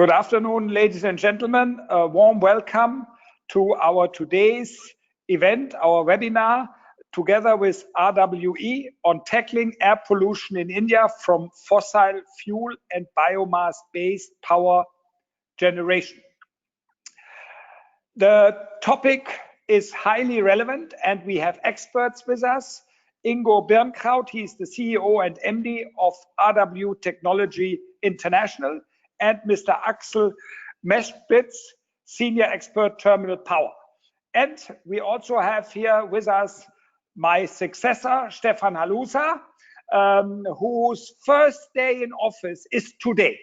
Good afternoon, ladies and gentlemen. A warm welcome to our today's event, our webinar, together with RWE on tackling air pollution in India from fossil fuel and biomass-based power generation. The topic is highly relevant and we have experts with us. Ingo Birnkraut, he is the CEO and MD of RW Technology International, and Mr. Axel Mespitz, Senior Expert Terminal Power. And we also have here with us my successor, Stefan Halusa, whose first day in office is today.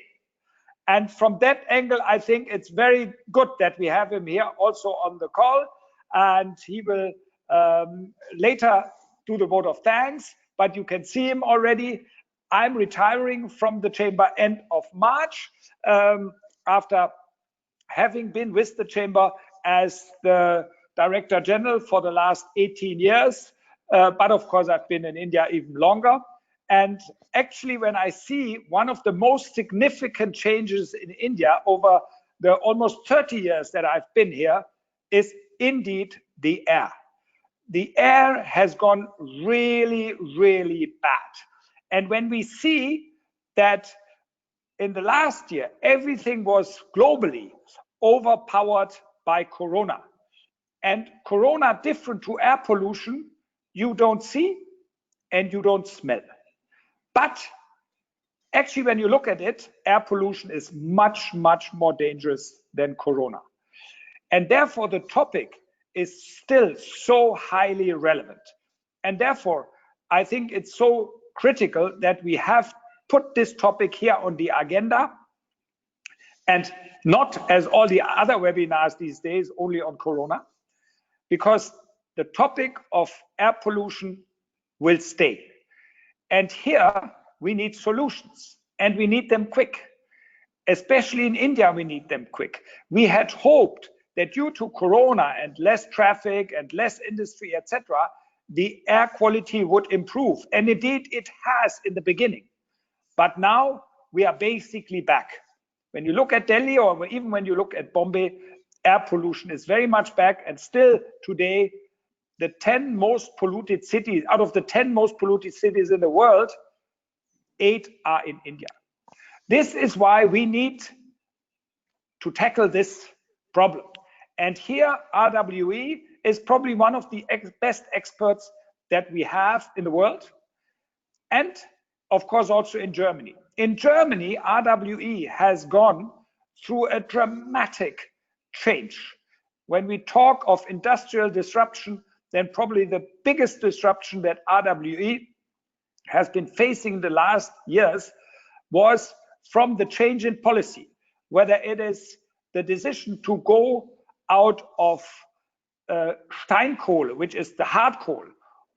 And from that angle, I think it's very good that we have him here also on the call. And he will later do the vote of thanks, but you can see him already. I'm retiring from the chamber end of March after having been with the chamber as the Director General for the last 18 years. But of course, I've been in India even longer. And actually, when I see one of the most significant changes in India over the almost 30 years that I've been here is indeed the air. The air has gone really, really bad. And when we see that in the last year, everything was globally overpowered by Corona. And Corona, different to air pollution, you don't see and you don't smell. But actually, when you look at it, air pollution is much, much more dangerous than Corona. And therefore, the topic is still so highly relevant. And therefore, I think it's so critical that we have put this topic here on the agenda and not as all the other webinars these days only on Corona, because the topic of air pollution will stay. And here we need solutions and we need them quick. Especially in India, we need them quick. We had hoped that due to Corona and less traffic and less industry, etc., the air quality would improve. And indeed, it has in the beginning. But now we are basically back. When you look at Delhi or even when you look at Bombay, air pollution is very much back. And still today, the 10 most polluted cities, out of the 10 most polluted cities in the world, 8 are in India. This is why we need to tackle this problem. And here, RWE is probably one of the best experts that we have in the world. And of course, also in Germany. In Germany, RWE has gone through a dramatic change. When we talk of industrial disruption, then probably the biggest disruption that RWE has been facing in the last years was from the change in policy, whether it is the decision to go out of Steinkohle, which is the hard coal,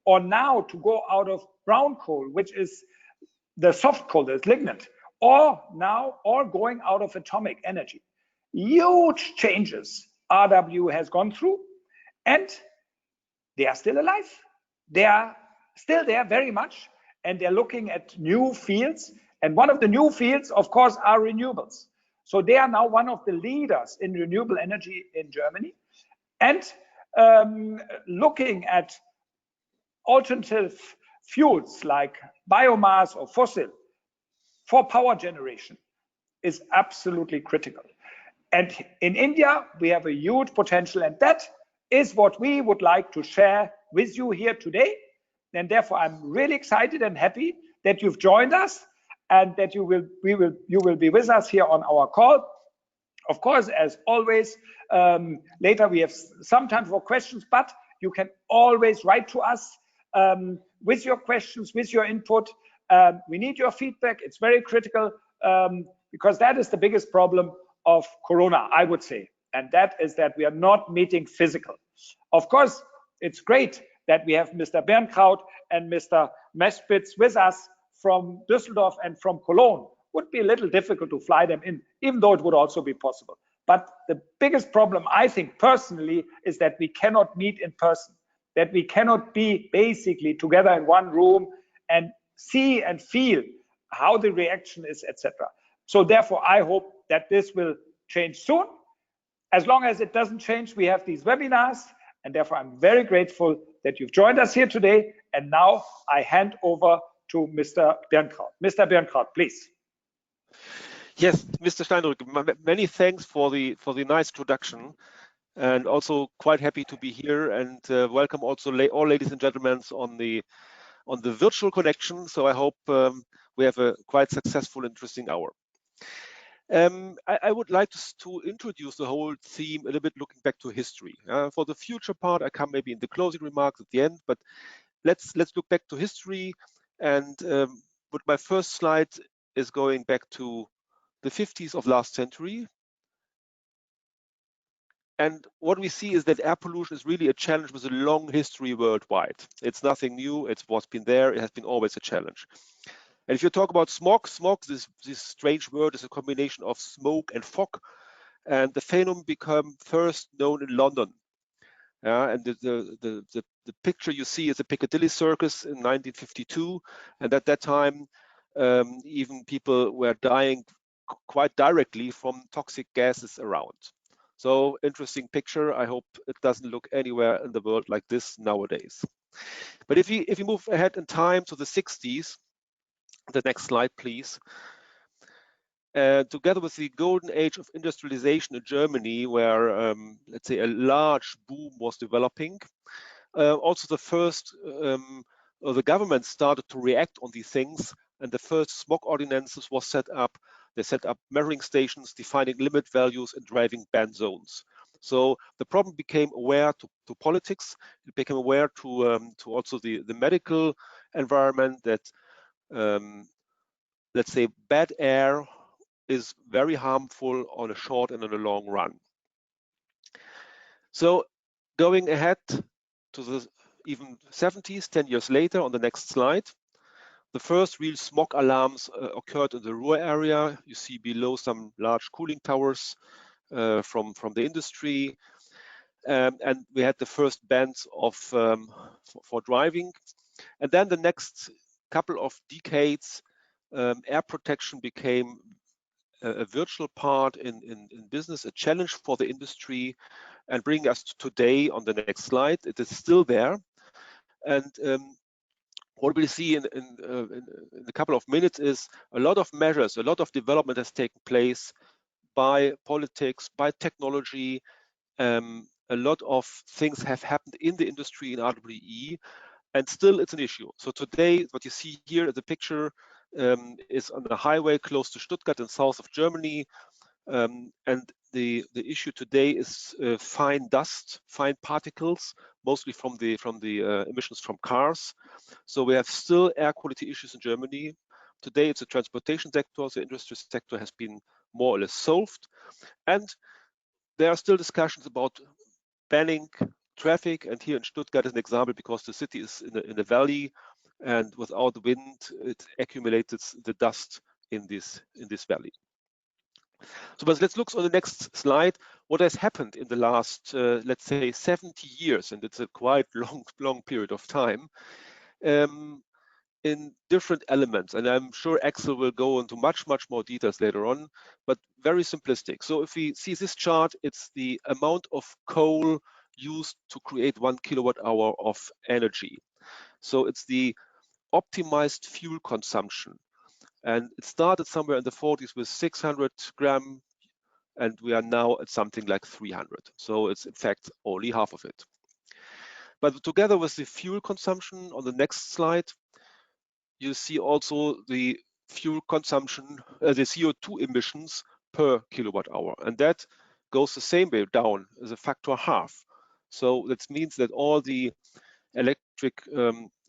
or now to go out of brown coal, which is the soft coal, that's lignite, or going out of atomic energy. Huge changes RW has gone through, and they are still alive. They are still there very much, and they're looking at new fields. And one of the new fields, of course, are renewables. So they are now one of the leaders in renewable energy in Germany, and looking at alternative fuels like biomass or fossil for power generation is absolutely critical. And in India, we have a huge potential, and that is what we would like to share with you here today. And therefore, I'm really excited and happy that you've joined us and that you will be with us here on our call. Of course, as always, later we have some time for questions, but you can always write to us with your questions, with your input. We need your feedback. It's very critical because that is the biggest problem of Corona, I would say. And that is that we are not meeting physical. Of course, it's great that we have Mr. Birnkraut and Mr. Mespitz with us from Düsseldorf and from Cologne. Would be a little difficult to fly them in, even though it would also be possible. But the biggest problem, I think personally, is that we cannot meet in person, that we cannot be basically together in one room and see and feel how the reaction is, etc. So therefore, I hope that this will change soon. As long as it doesn't change, we have these webinars, and therefore I'm very grateful that you've joined us here today. And now I hand over to Mr. Birnkraut. Mr. Birnkraut, please. Yes, Mr. Steinrück, many thanks for the nice introduction, and also quite happy to be here, and welcome also all ladies and gentlemen on the virtual connection. So I hope we have a quite successful, interesting hour. I would like to introduce the whole theme a little bit looking back to history. For the future part, I come maybe in the closing remarks at the end, but let's look back to history. And with my first slide is going back to the 50s of last century. And what we see is that air pollution is really a challenge with a long history worldwide. It's nothing new, it's what's been there, it has been always a challenge. And if you talk about smog, this strange word is a combination of smoke and fog, and the phenomenon became first known in London. And the picture you see is the Piccadilly Circus in 1952, and at that time, even people were dying quite directly from toxic gases around. So interesting picture. I hope it doesn't look anywhere in the world like this nowadays. But if you move ahead in time to the 60s, the next slide, please. Together with the golden age of industrialization in Germany, where let's say a large boom was developing, also the government started to react on these things, and the first smog ordinances was set up. They set up measuring stations, defining limit values and driving ban zones. So the problem became aware to politics. It became aware to also the medical environment that let's say bad air is very harmful on a short and on a long run. So going ahead to the even 70s, 10 years later, on the next slide, the first real smog alarms occurred in the Ruhr area. You see below some large cooling towers from the industry. And we had the first bans for driving. And then the next couple of decades, air protection became a virtual part in business, a challenge for the industry, and bringing us to today on the next slide. It is still there. And what we'll see in a couple of minutes is a lot of measures, a lot of development has taken place by politics, by technology. A lot of things have happened in the industry in RWE, and still it's an issue. So today, what you see here, the picture is on a highway close to Stuttgart in south of Germany. And the issue today is fine dust, fine particles, mostly from the emissions from cars. So we have still air quality issues in Germany. Today it's a transportation sector, the industry sector has been more or less solved. And there are still discussions about banning traffic, and here in Stuttgart is an example because the city is in a valley, and without the wind, it accumulates the dust in this valley. So, but let's look on the next slide. What has happened in the last, let's say, 70 years, and it's a quite long period of time, in different elements. And I'm sure Axel will go into much more details later on, but very simplistic. So if we see this chart, it's the amount of coal used to create 1 kilowatt-hour of energy. So it's the optimized fuel consumption. And it started somewhere in the 40s with 600 gram, and we are now at something like 300. So it's in fact only half of it. But together with the fuel consumption on the next slide, you see also the fuel consumption, the CO2 emissions per kilowatt hour. And that goes the same way down as a factor half. So that means that all the electric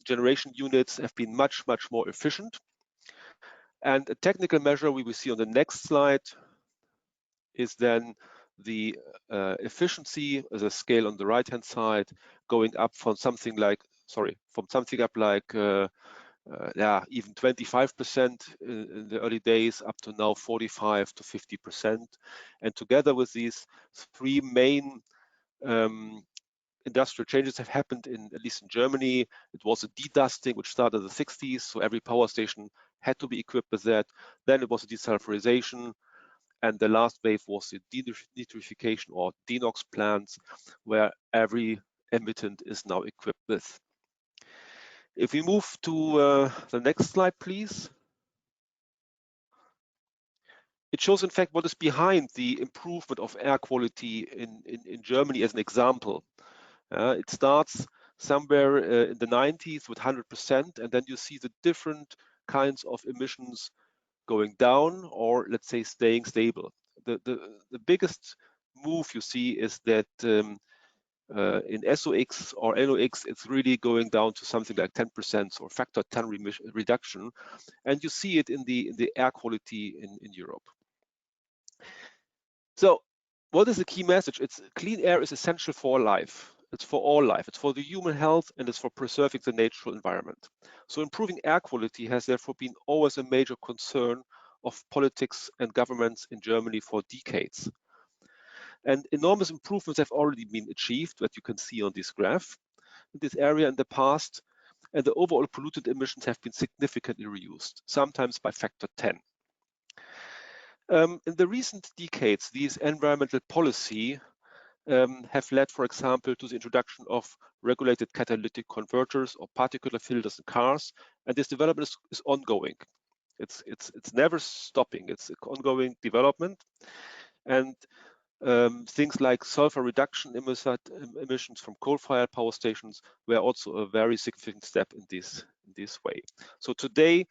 generation units have been much more efficient. And a technical measure we will see on the next slide is then the efficiency as a scale on the right-hand side, going up from something like, even 25% in the early days, up to now 45 to 50%. And together with these three main industrial changes have happened at least in Germany. It was a dedusting, which started in the 60s. So every power station had to be equipped with that. Then it was a desulfurization. And the last wave was the denitrification or DeNOx plants, where every emittent is now equipped with. If we move to the next slide, please. It shows, in fact, what is behind the improvement of air quality in Germany as an example. It starts somewhere in the 90s with 100%, and then you see the different kinds of emissions going down, or let's say staying stable. The biggest move you see is that in SOx or NOx, it's really going down to something like 10%, or factor 10 reduction, and you see it in the air quality in Europe. So what is the key message? It's clean air is essential for life. It's for all life. It's for the human health, and it's for preserving the natural environment. So improving air quality has therefore been always a major concern of politics and governments in Germany for decades. And enormous improvements have already been achieved, that you can see on this graph, in this area in the past, and the overall pollutant emissions have been significantly reduced, sometimes by factor 10. In the recent decades, these environmental policy have led, for example, to the introduction of regulated catalytic converters or particulate filters in cars, and this development is ongoing. It's never stopping. It's an ongoing development, and things like sulfur reduction emissions from coal-fired power stations were also a very significant step in this way. So today,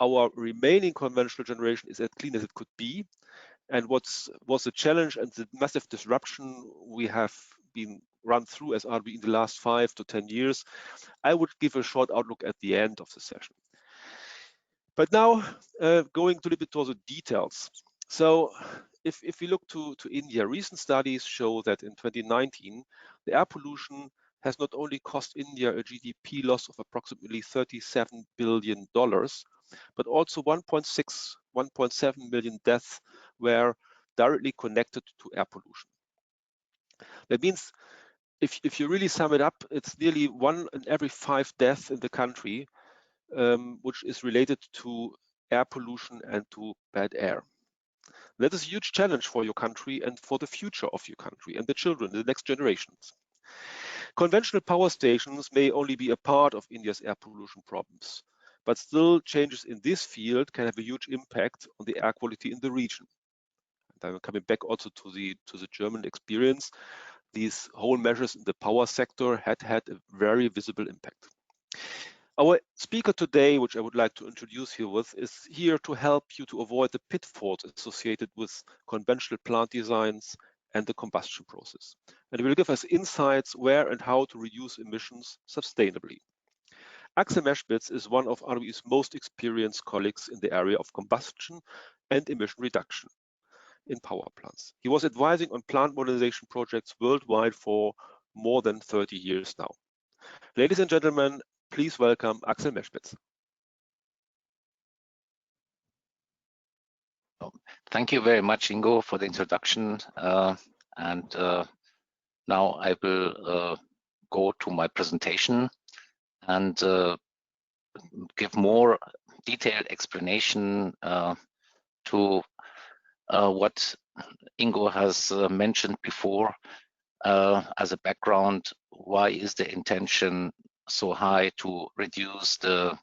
our remaining conventional generation is as clean as it could be. And what was the challenge and the massive disruption we have been run through as RB in the last 5 to 10 years, I would give a short outlook at the end of the session. But now, going to a little bit to the details. So if we look to India, recent studies show that in 2019, the air pollution has not only cost India a GDP loss of approximately $37 billion, but also 1.7 million deaths were directly connected to air pollution. That means if you really sum it up, it's nearly 1 in every 5 deaths in the country, which is related to air pollution and to bad air. That is a huge challenge for your country and for the future of your country and the children, the next generations. Conventional power stations may only be a part of India's air pollution problems, but still changes in this field can have a huge impact on the air quality in the region. And I'm coming back also to the German experience. These whole measures in the power sector had a very visible impact. Our speaker today, which I would like to introduce you with, is here to help you to avoid the pitfalls associated with conventional plant designs and the combustion process. And he will give us insights where and how to reduce emissions sustainably. Axel Meschwitz is one of RWE's most experienced colleagues in the area of combustion and emission reduction in power plants. He was advising on plant modernization projects worldwide for more than 30 years now. Ladies and gentlemen, please welcome Axel Meschwitz. Thank you very much, Ingo, for the introduction. Now I will go to my presentation and give more detailed explanation to what Ingo has mentioned before as a background. Why is the intention so high to reduce the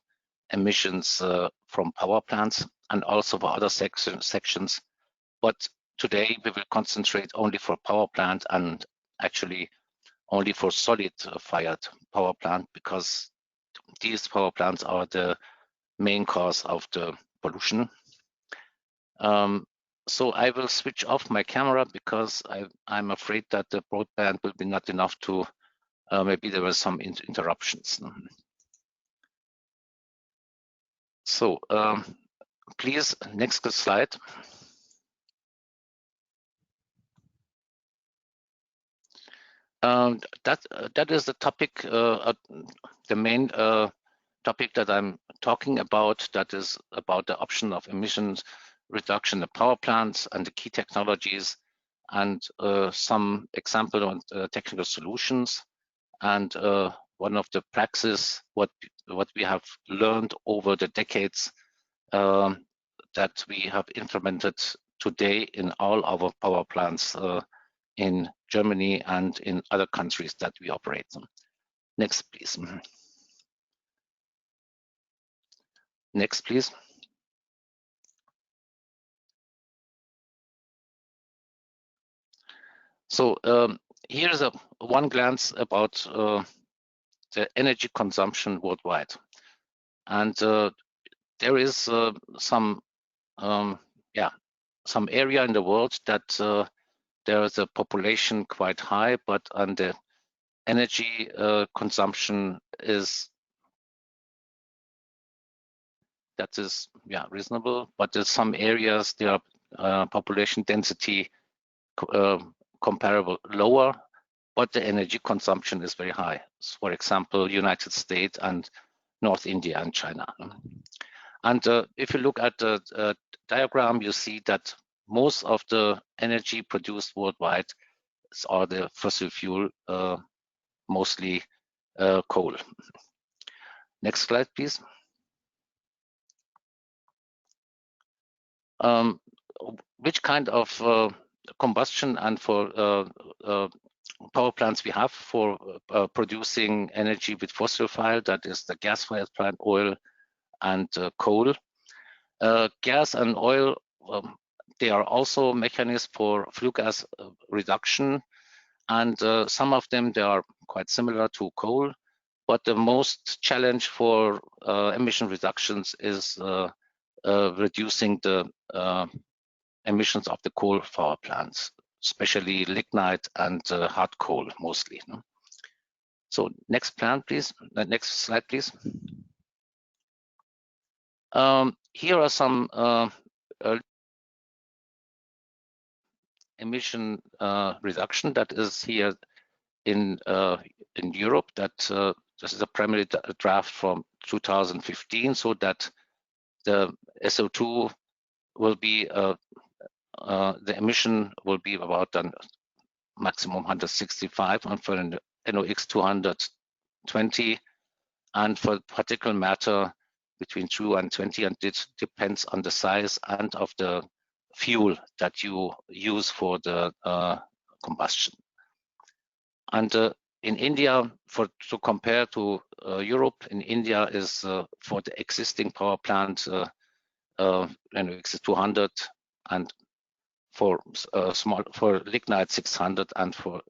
emissions from power plants and also for other sections? But today we will concentrate only for power plant and actually only for solid fired power plant, because these power plants are the main cause of the pollution. So I will switch off my camera because I'm afraid that the broadband will be not enough to, maybe there were some interruptions. So please, next slide. That is the topic, the main topic that I'm talking about. That is about the option of emissions reduction in power plants and the key technologies, and some example on technical solutions, and one of the practices what we have learned over the decades that we have implemented today in all our power plants in Germany and in other countries that we operate them. Next, please. Next, please. So here is a one glance about the energy consumption worldwide, and there is some area in the world that there is a population quite high, but and the energy consumption is reasonable, but there's some areas there are population density comparable lower, but the energy consumption is very high. So for example, United States and North India and China. And if you look at the diagram, you see that most of the energy produced worldwide are the fossil fuel, mostly coal. Next slide, please. Which kind of combustion and for power plants we have for producing energy with fossil fuel, that is the gas-fired plant, oil and coal. Gas and oil, they are also mechanisms for flue gas reduction, and some of them they are quite similar to coal, but the most challenge for emission reductions is reducing the emissions of the coal power plants, especially lignite and hard coal mostly. No? So next plan, please. Next slide, please. Here are some emission reduction that is here in Europe. That this is a primary draft from 2015, so that the SO2 will be the emission will be about a maximum 165, and for an NOx 220, and for particulate matter between 2 and 20, and it depends on the size and of the fuel that you use for the combustion. And in India, to compare to Europe, in India is for the existing power plant NOx 200, and for for lignite 600, and for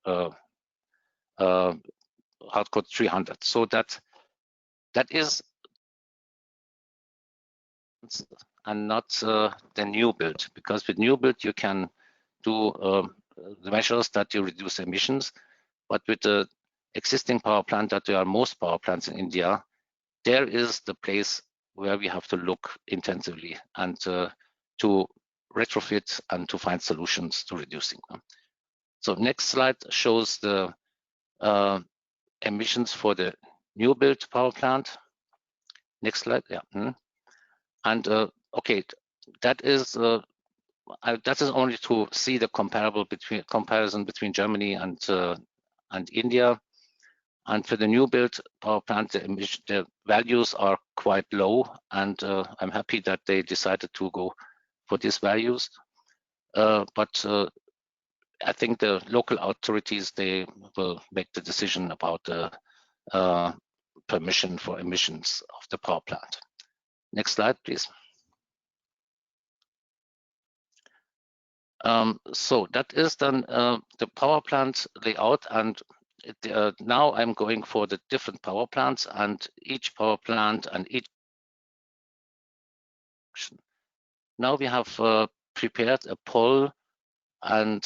hardcore 300. So that is and not the new build, because with new build you can do the measures that you reduce emissions, but with the existing power plant, that there are most power plants in India, there is the place where we have to look intensively and to retrofit and to find solutions to reducing them. So next slide shows the emissions for the new build power plant. Next slide, yeah. And okay, that is only to see the comparison between Germany and India. And for the new build power plant, the values are quite low, and I'm happy that they decided to go for these values. But I think the local authorities, they will make the decision about the permission for emissions of the power plant. Next slide, please. So that is then the power plant layout, and now I'm going for the different power plants, and each power plant and each. Now we have prepared a poll, and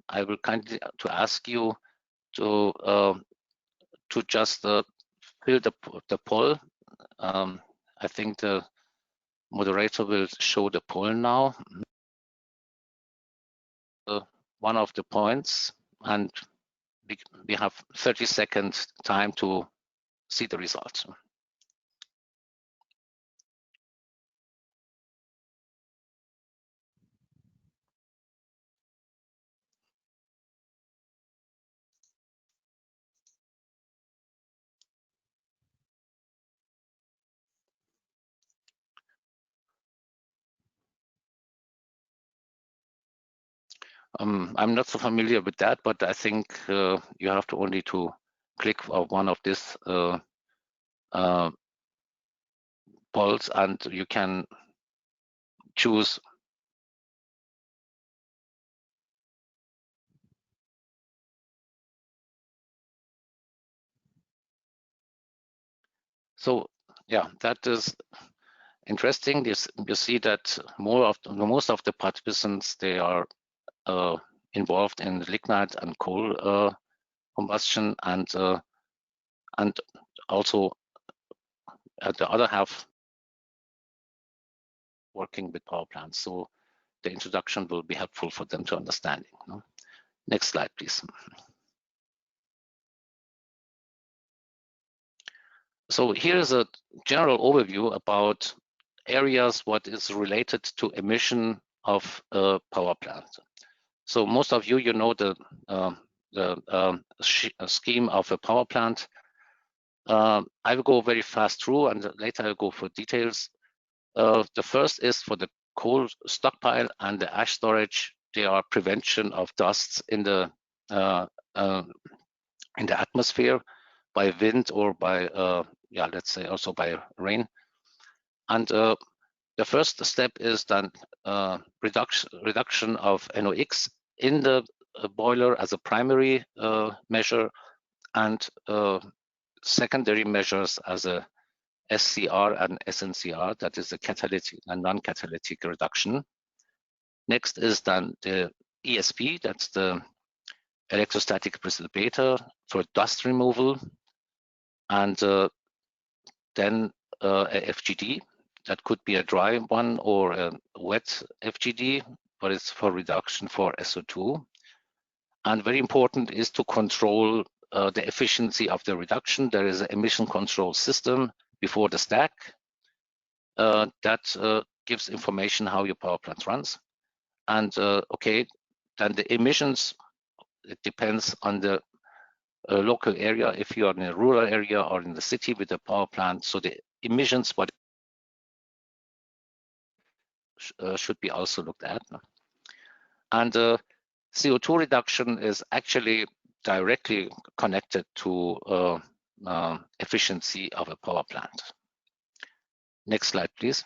I will kindly to ask you to just fill the poll. I think the moderator will show the poll now. One of the points, and we have 30 seconds time to see the results. I'm not so familiar with that, but I think you have to only to click on one of these polls and you can choose. So yeah, that is interesting. You see that most of the participants, they are involved in lignite and coal combustion, and also at the other half working with power plants. So the introduction will be helpful for them to understanding. No? Next slide, please. So here is a general overview about areas what is related to emission of a power plant. So most of you know the scheme of a power plant. I will go very fast through, and later I'll go for details. The first is for the coal stockpile and the ash storage. They are prevention of dusts in the atmosphere by wind or by let's say also by rain. And the first step is then reduction of NOx in the boiler as a primary measure, and secondary measures as a SCR and SNCR, that is the catalytic and non-catalytic reduction. Next is then the ESP, that's the electrostatic precipitator for dust removal, and then a FGD, that could be a dry one or a wet FGD, but it's for reduction for SO2. And very important is to control the efficiency of the reduction. There is an emission control system before the stack that gives information how your power plant runs. And okay, then the emissions, it depends on the local area, if you are in a rural area or in the city with a power plant. So the emissions what should be also looked at. And CO2 reduction is actually directly connected to efficiency of a power plant. Next slide, please.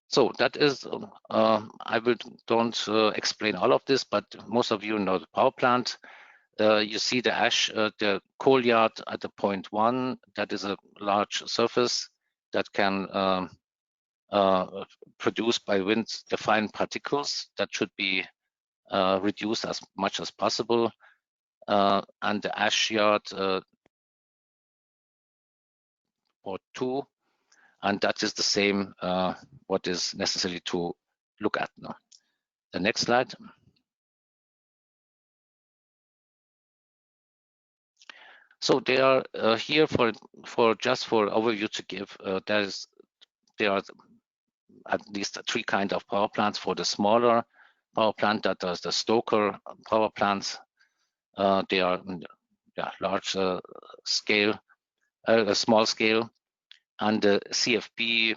So that is, I don't explain all of this, but most of you know the power plant. You see the ash, the coal yard at the point 1, that is a large surface that can produce by wind the fine particles that should be reduced as much as possible. And the ash yard or 2, and that is the same what is necessary to look at now. The next slide. So they are here for just for overview to give. There are at least 3 kinds of power plants. For the smaller power plant, that does the Stoker power plants. They are large scale, small scale, and the CFP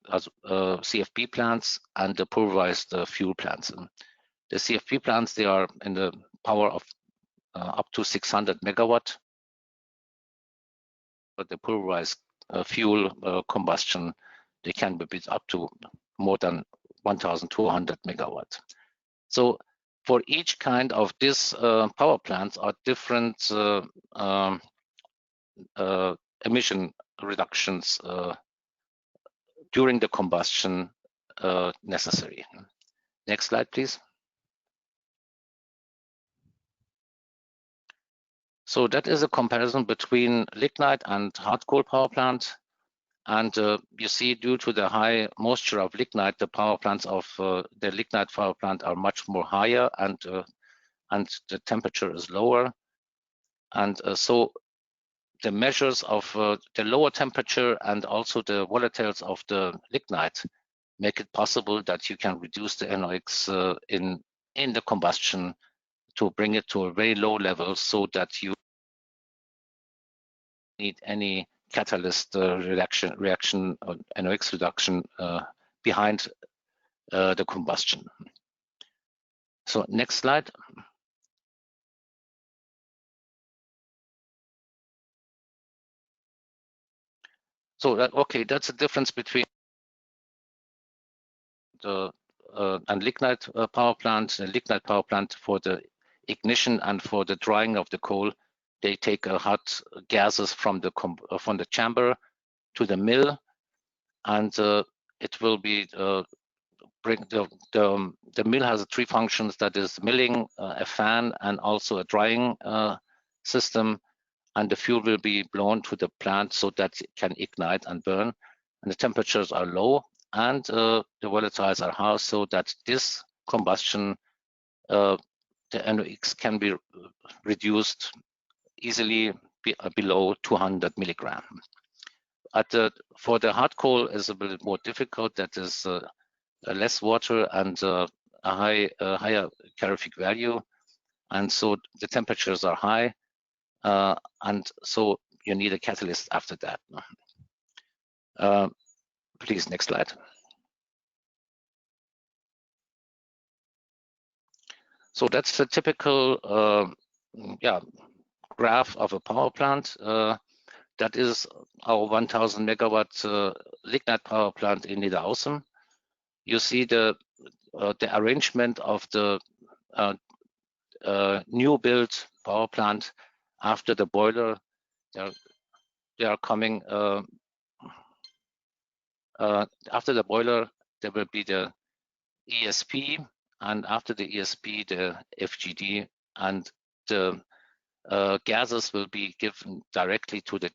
CFP plants and the pulverized fuel plants. The CFP plants, they are in the power of up to 600 megawatt, but the pulverized fuel combustion, they can be built up to more than 1,200 megawatt. So for each kind of this power plants are different emission reductions during the combustion necessary. Next slide, please. So that is a comparison between lignite and hard coal power plant. And you see, due to the high moisture of lignite, the power plants of the lignite power plant are much more higher, and the temperature is lower. And so the measures of the lower temperature and also the volatiles of the lignite make it possible that you can reduce the NOx in the combustion to bring it to a very low level, so that you need any catalyst reaction NOx reduction behind the combustion. So next slide. So okay, that's the difference between the and lignite power plant. The lignite power plant, for the ignition and for the drying of the coal, they take hot gases from the chamber to the mill, and it will be bring the mill has three functions, that is milling, a fan, and also a drying system, and the fuel will be blown to the plant so that it can ignite and burn, and the temperatures are low and the volatiles are high, so that this combustion, the NOx can be reduced easily below 200 milligram. For the hard coal is a bit more difficult. That is less water and a higher calorific value, and so the temperatures are high, and so you need a catalyst after that. Please, next slide. So that's a typical graph of a power plant. That is our 1000 megawatt lignite power plant in Niederaußen. You see the arrangement of the new built power plant after the boiler. They are coming after the boiler. There will be the ESP, and after the ESP, the FGD, and the gases will be given directly to the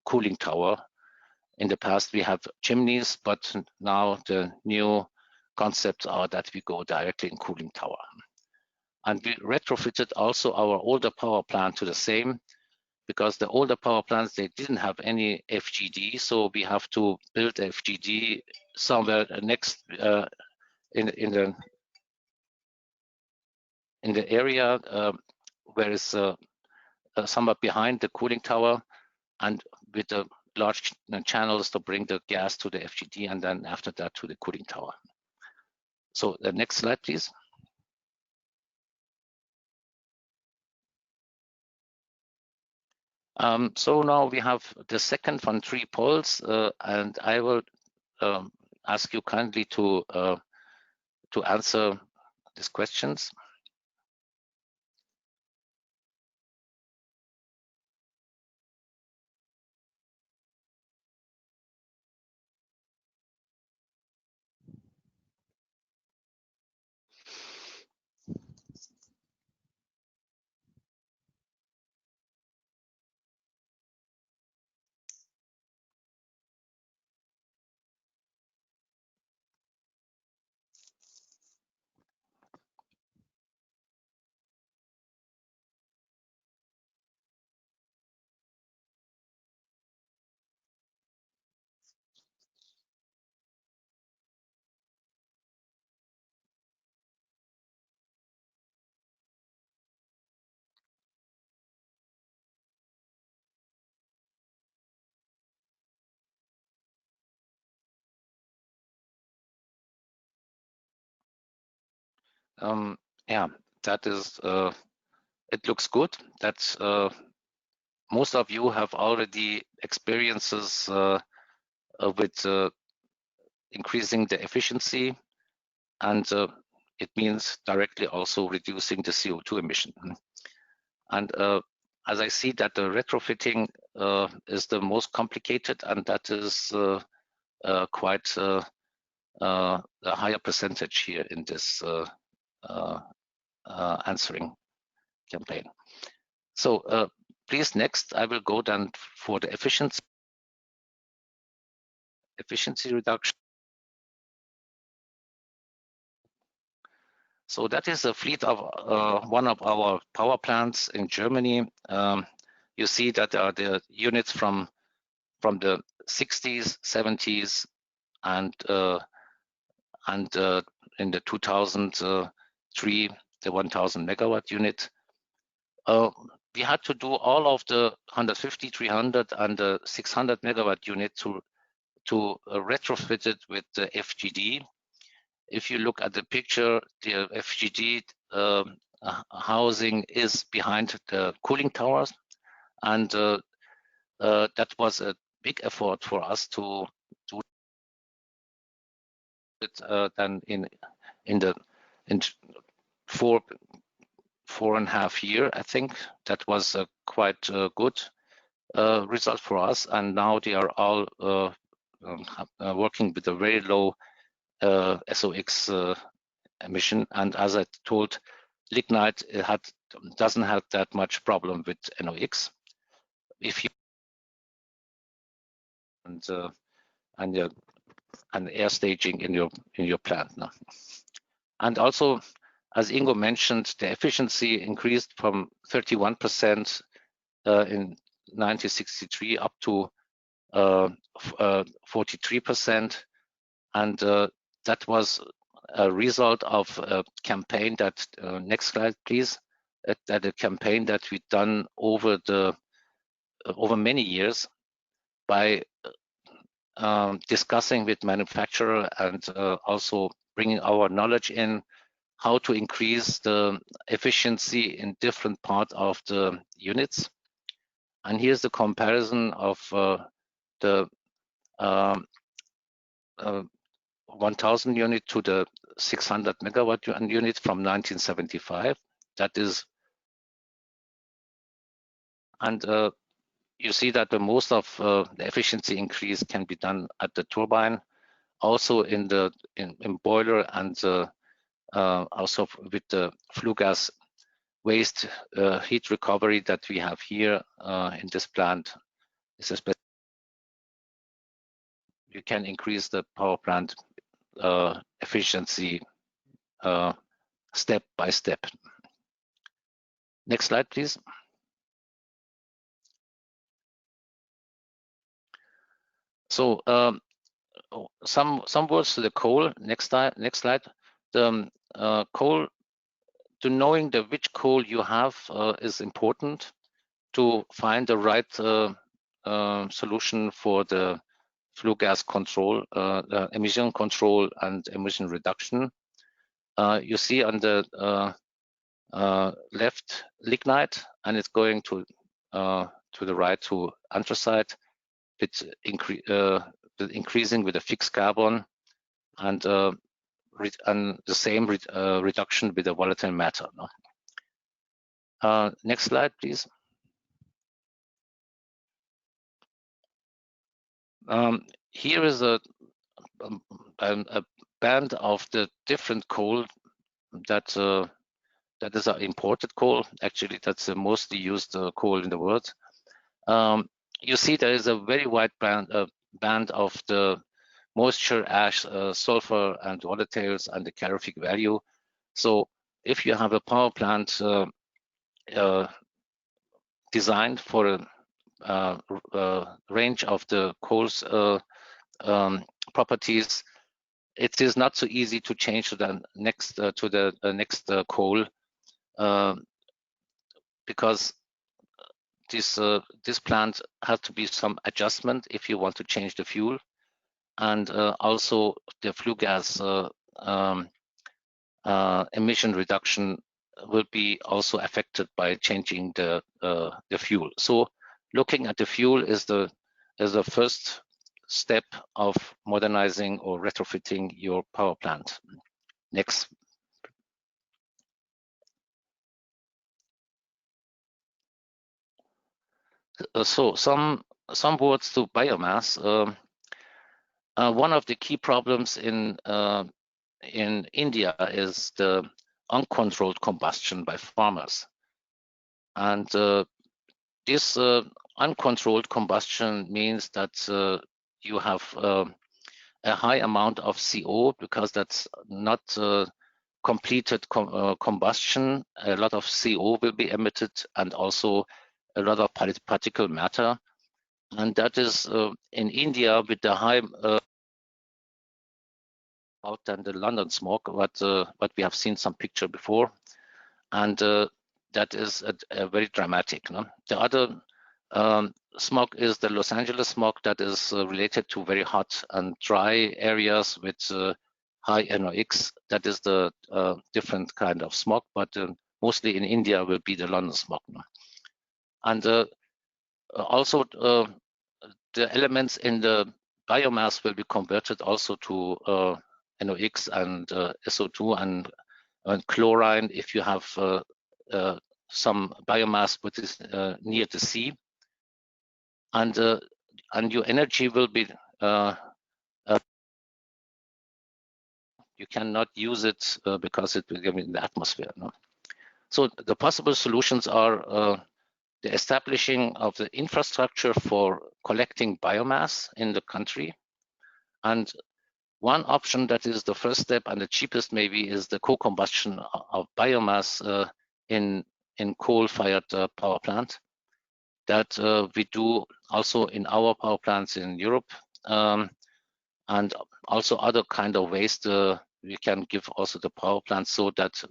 cooling tower. In the past, we have chimneys, but now the new concepts are that we go directly in cooling tower. And we retrofitted also our older power plant to the same, because the older power plants, they didn't have any FGD, so we have to build FGD somewhere next in the area where is somewhere behind the cooling tower, and with the large channels to bring the gas to the FGD, and then after that to the cooling tower. So the next slide, please. So now we have the second from 3 poles, and I will ask you kindly to answer these questions. Yeah, that is, it looks good. That's most of you have already experiences with increasing the efficiency, and it means directly also reducing the CO2 emission. And as I see that the retrofitting is the most complicated, and that is quite a higher percentage here in this answering campaign. So please, next, I will go then for the efficiency reduction. So that is a fleet of one of our power plants in Germany. You see that are the units from the 60s, 70s, and in the 2003, the 1000 megawatt unit. we had to do all of the 150, 300, and the 600 megawatt unit to retrofit it with the FGD. If you look at the picture, the FGD housing is behind the cooling towers, and that was a big effort for us to do it then in 4.5 years. I think that was a quite good result for us, and now they are all working with a very low SOx emission. And as I told, lignite doesn't have that much problem with NOx. If you and air staging in your plant now. And also, as Ingo mentioned, the efficiency increased from 31% in 1963 up to 43%, and that was a result of a campaign that next slide please, that a campaign that we've done over many years by discussing with manufacturer and also bringing our knowledge in how to increase the efficiency in different parts of the units. And here's the comparison of the 1000 unit to the 600 megawatt unit from 1975. That is, and you see that the most of the efficiency increase can be done at the turbine, also in boiler, and also with the flue gas waste heat recovery that we have here in this plant. You can increase the power plant efficiency step by step. Next slide, please. So some words to the coal. Next slide. The coal, to knowing which coal you have is important to find the right solution for the flue gas control, the emission control and emission reduction. You see on the left lignite, and it's going to the right to anthracite. It's increasing with a fixed carbon, and the same reduction with the volatile matter. No? Next slide, please. Here is a band of the different coal that is an imported coal. Actually, that's the mostly used coal in the world. You see there is a very wide band of the moisture, ash, sulfur, and volatiles, and the calorific value. So if you have a power plant designed for a range of the coal's properties, it is not so easy to change to the next coal because this plant has to be some adjustment if you want to change the fuel, and also the flue gas emission reduction will be also affected by changing the fuel. So looking at the fuel is the first step of modernizing or retrofitting your power plant. Next. So some words to biomass. One of the key problems in India is the uncontrolled combustion by farmers, and this uncontrolled combustion means that you have a high amount of CO because that's not completed combustion. A lot of CO will be emitted, and also a lot of particulate matter, and that is in India with the high out than the London smog, what we have seen some picture before, and that is very dramatic. No? The other smog is the Los Angeles smog that is related to very hot and dry areas with high NOx. That is the different kind of smog, but mostly in India will be the London smog. No? And also the elements in the biomass will be converted also to NOx and SO2 and chlorine if you have some biomass which is near the sea, and your energy will be you cannot use it because it will be in the atmosphere. No? So the possible solutions are the establishing of the infrastructure for collecting biomass in the country, and one option that is the first step and the cheapest maybe is the co-combustion of biomass in coal-fired power plant that we do also in our power plants in Europe, and also other kind of waste we can give also the power plants so that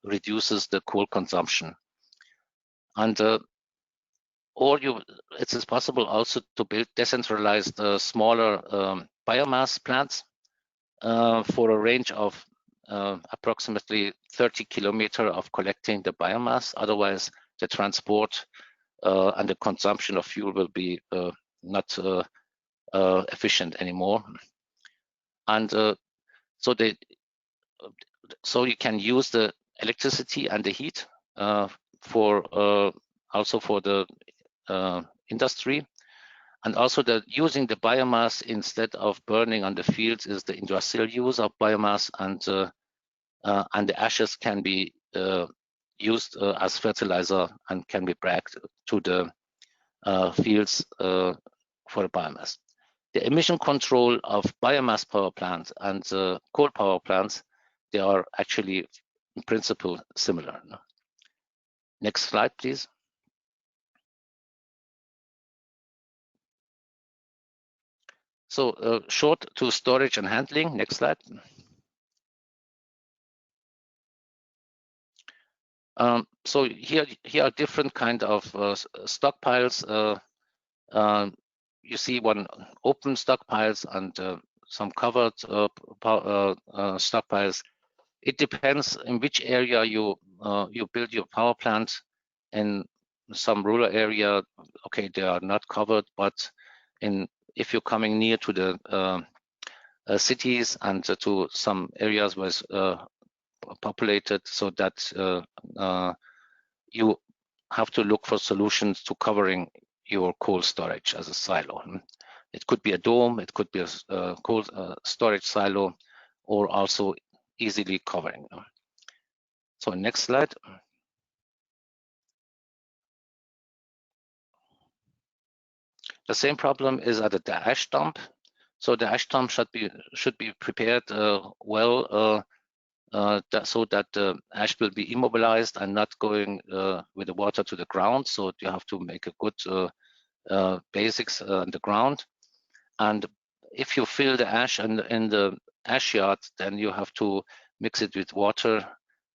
reduces the coal consumption. And it is possible also to build decentralized smaller biomass plants for a range of approximately 30 kilometers of collecting the biomass. Otherwise, the transport and the consumption of fuel will be not efficient anymore. And so you can use the electricity and the heat for also for the industry, and also using the biomass instead of burning on the fields is the industrial use of biomass, and the ashes can be used as fertilizer and can be brought to the fields for the biomass. The emission control of biomass power plants and coal power plants, they are actually in principle similar. Next slide, please. So short to storage and handling. Next slide. So here are different kind of stockpiles. You see one open stockpiles and some covered stockpiles. It depends in which area you build your power plant. In some rural area, okay, they are not covered, but if you're coming near to the cities and to some areas where it's populated, so that you have to look for solutions to covering your coal storage as a silo. It could be a dome, it could be a coal storage silo, or also easily covering them. So next slide. The same problem is at the ash dump. So the ash dump should be prepared well, so that the ash will be immobilized and not going with the water to the ground. So you have to make a good basics on the ground. And if you fill the ash in the ash yard, then you have to mix it with water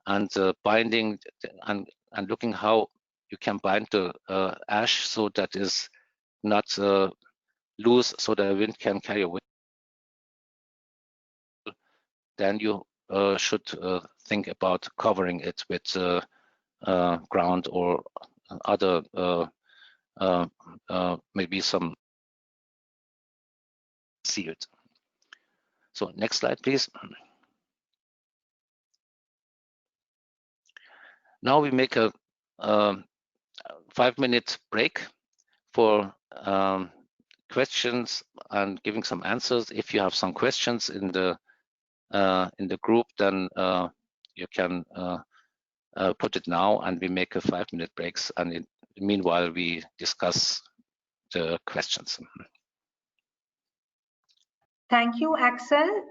and binding and looking how you can bind the ash so that is not loose, so the wind can carry away. Then you should think about covering it with ground or other maybe some sealed. So next slide, please. Now we make a 5-minute break for questions and giving some answers. If you have some questions in the group, then you can put it now, and we make a 5-minute breaks. And meanwhile, we discuss the questions. Thank you, Axel.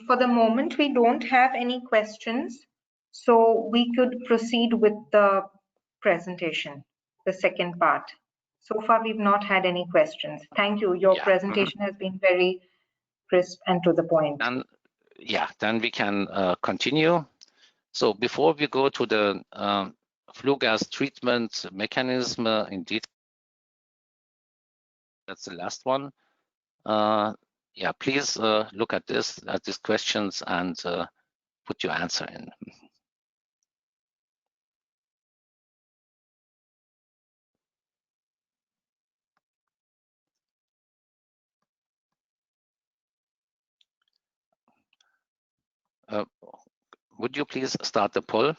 For the moment, we don't have any questions, so we could proceed with the presentation, the second part. So far, we've not had any questions. Thank you. Your presentation has been very crisp and to the point. And then we can continue. So before we go to the flue gas treatment mechanism in detail. That's the last one. Yeah, please look at these questions and put your answer in. Would you please start the poll?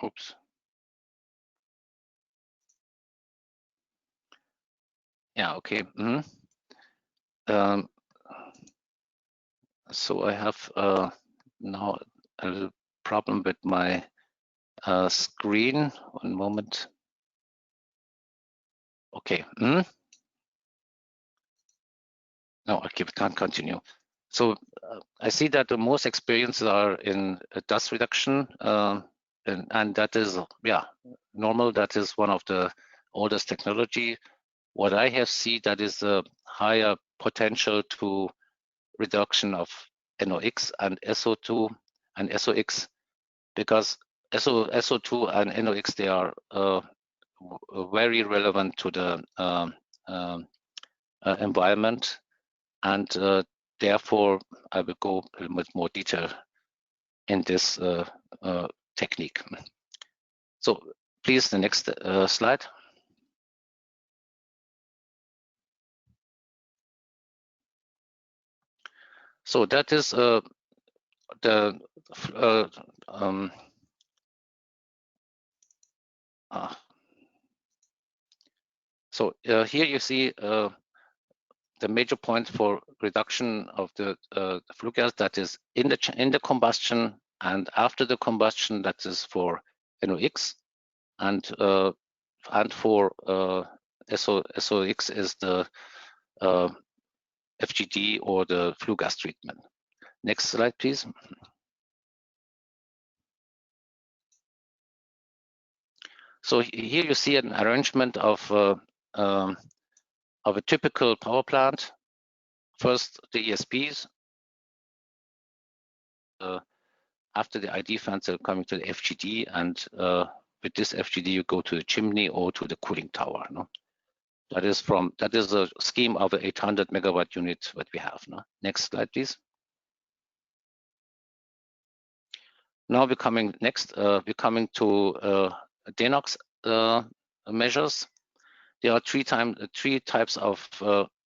Oops. Yeah, okay. So I have now a little problem with my screen. One moment. Okay. No, I can't continue. So I see that the most experiences are in dust reduction, and that is, yeah, normal. That is one of the oldest technology. What I have seen that is a higher potential to reduction of NOx and SO2 and SOx, because SO2 and NOx, they are very relevant to the environment, and therefore I will go a little bit more detail in this technique. So please, the next slide. So that is here you see the major point for reduction of the flue gas, that is in the combustion and after the combustion, that is for NOx, and for SOx is the FGD or the flue gas treatment. Next slide, please. So here you see an arrangement of a typical power plant. First, the ESPs. After the ID fans are coming to the FGD, and with this FGD you go to the chimney or to the cooling tower. No? That is a scheme of the 800 megawatt unit that we have. No? Next slide, please. Now we're coming to NOx measures. There are three types of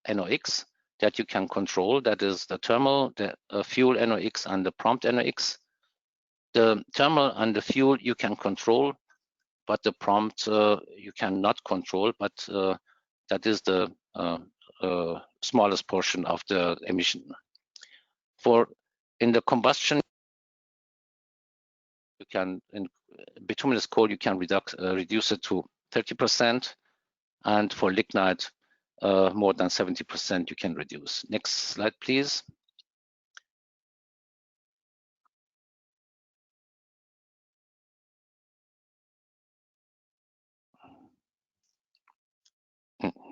NOx that you can control. That is the thermal, the fuel NOx, and the prompt NOx. The thermal and the fuel you can control, but the prompt you cannot control. But that is the smallest portion of the emission. In the combustion, you can, in bituminous coal, you can reduce it to 30%, and for lignite, more than 70% you can reduce. Next slide, please.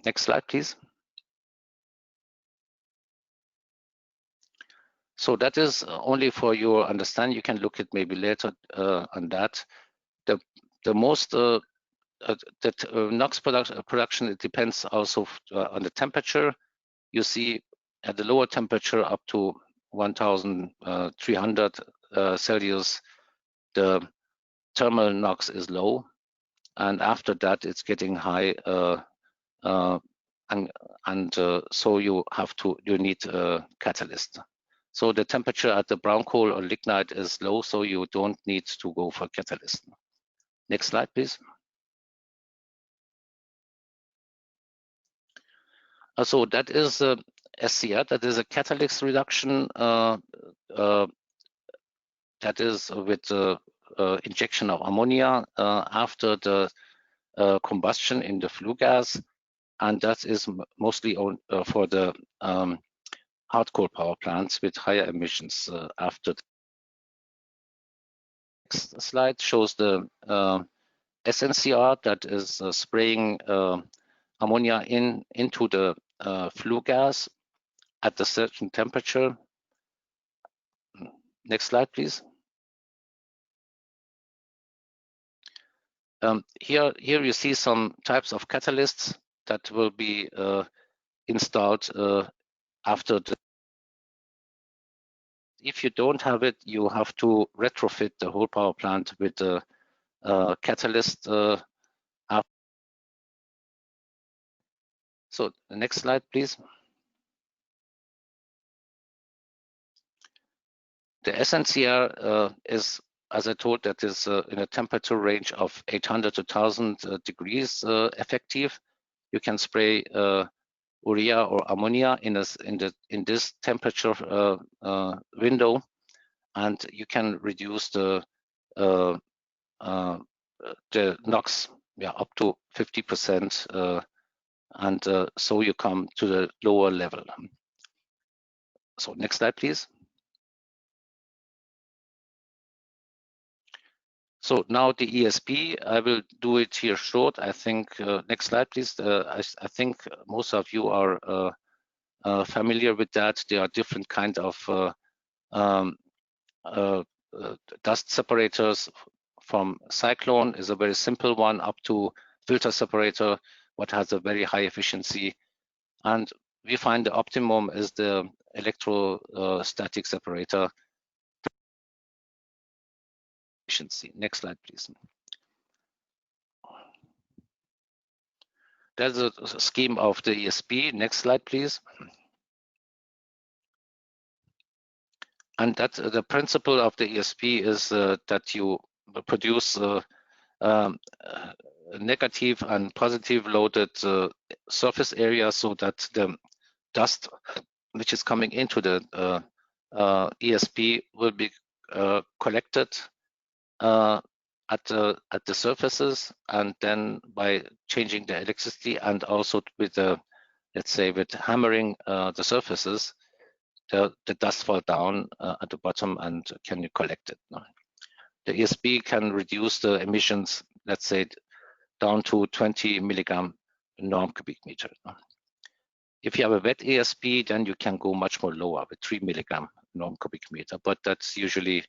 Next slide, please. So that is only for your understanding. You can look at maybe later on that. The most NOx production, it depends also on the temperature. You see at the lower temperature up to 1,300 Celsius, the thermal NOx is low, and after that it's getting high so you need a catalyst. So the temperature at the brown coal or lignite is low, so you don't need to go for catalyst. Next slide, please. So that is SCR, that is a catalyst reduction, that is with injection of ammonia after the combustion in the flue gas, and that is mostly for the hard coal power plants with higher emissions after. Next slide shows the SNCR, that is spraying ammonia into the flue gas at a certain temperature. Next slide, please. Here you see some types of catalysts that will be installed after the. If you don't have it, you have to retrofit the whole power plant with a catalyst. So the next slide, please. The SNCR is, as I told, that is in a temperature range of 800 to 1000 degrees effective. You can spray urea or ammonia in this temperature window, and you can reduce the NOx up to 50%, and so you come to the lower level. So next slide, please. So now the ESP, I will do it here short. I think, next slide, please. I think most of you are familiar with that. There are different kinds of dust separators. From cyclone is a very simple one up to filter separator, what has a very high efficiency. And we find the optimum is the electrostatic separator efficiency. Next slide, please. There's a scheme of the ESP. Next slide, please. And that the principle of the ESP is that you produce negative and positive loaded surface area, so that the dust which is coming into the ESP will be collected at the surfaces, and then by changing the electricity and also with the, let's say, with hammering the surfaces, the dust fall down at the bottom and can you collect it. The ESP can reduce the emissions, let's say, down to 20 milligram norm cubic meter. If you have a wet ESP, then you can go much more lower with 3 milligram norm cubic meter, but that's usually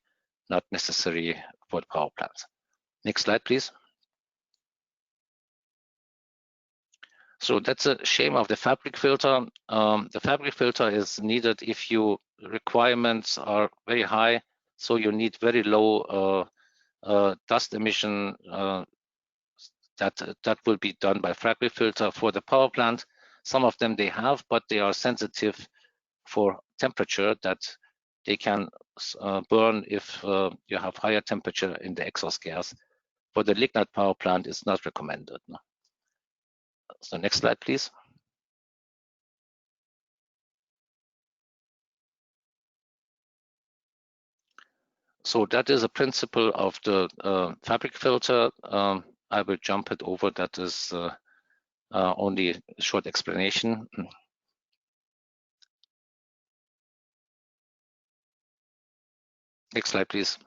not necessary for the power plants. Next slide, please. So that's a shame of the fabric filter. The fabric filter is needed if your requirements are very high, so you need very low dust emission. That will be done by fabric filter for the power plant. Some of them they have, but they are sensitive for temperature, that they can burn if you have higher temperature in the exhaust gas. For the lignite power plant, it's not recommended. No. So next slide, please. So that is a principle of the fabric filter. I will jump it over. That is only a short explanation. Next slide, please.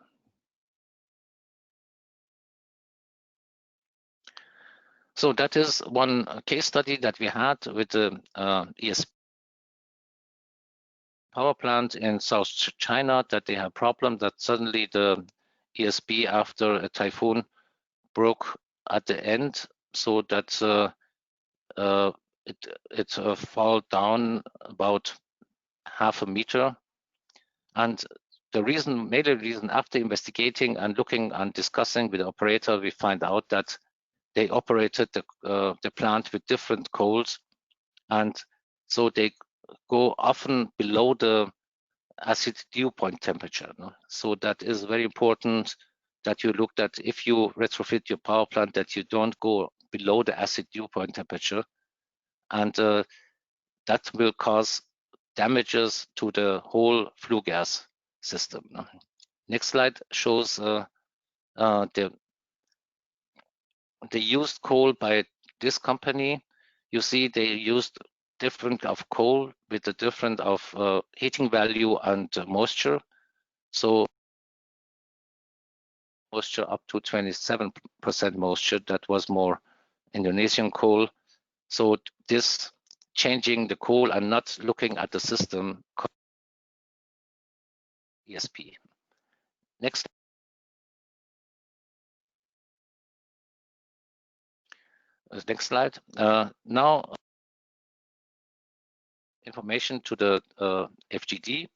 So that is one case study that we had with the ESP power plant in South China, that they have problem that suddenly the ESP after a typhoon broke at the end, so that it fall down about half a meter. And the reason, major reason, after investigating and looking and discussing with the operator, we find out that they operated the plant with different coals, and so they go often below the acid dew point temperature. No? So that is very important that you look at if you retrofit your power plant, that you don't go below the acid dew point temperature, and that will cause damages to the whole flue gas system. No? Next slide shows the used coal by this company. You see they used different of coal with a different of heating value and moisture. So moisture up to 27% moisture, that was more Indonesian coal. So this changing the coal and not looking at the system ESP. Next. Next slide. Now information to the FGD.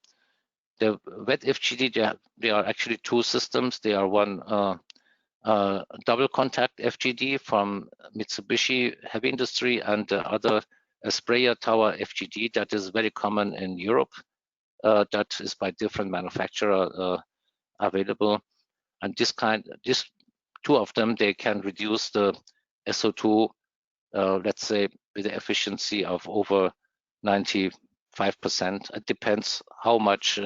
The wet FGD, there are actually two systems. They are one double contact FGD from Mitsubishi Heavy Industry, and the other a sprayer tower FGD that is very common in Europe. That is by different manufacturer available. And this two of them, they can reduce the SO2, let's say, with the efficiency of over 95%. It depends how much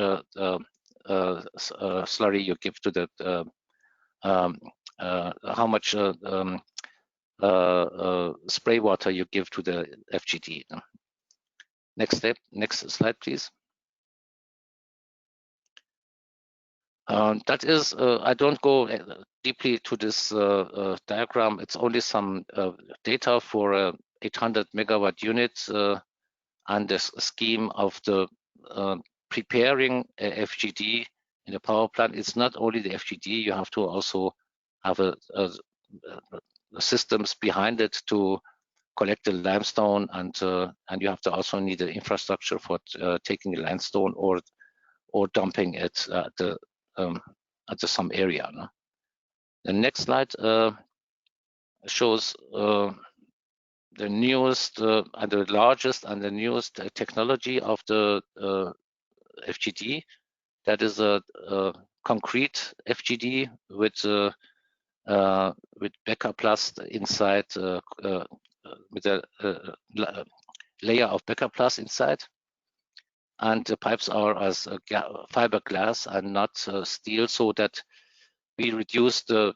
slurry you give to the how much spray water you give to the FGD. Next step, next slide, please. That is, I don't go deeply to this diagram. It's only some data for a 800 megawatt unit and this scheme of the preparing a FGD in a power plant. It's not only the FGD, you have to also have a systems behind it to collect the limestone, and you have to also need the infrastructure for taking the limestone or dumping it at some area. No? The next slide shows the newest and the largest and the newest technology of the FGD. That is a concrete FGD with Becker Plus inside, with a layer of Becker Plus inside, and the pipes are as fiberglass and not steel, so that we reduce the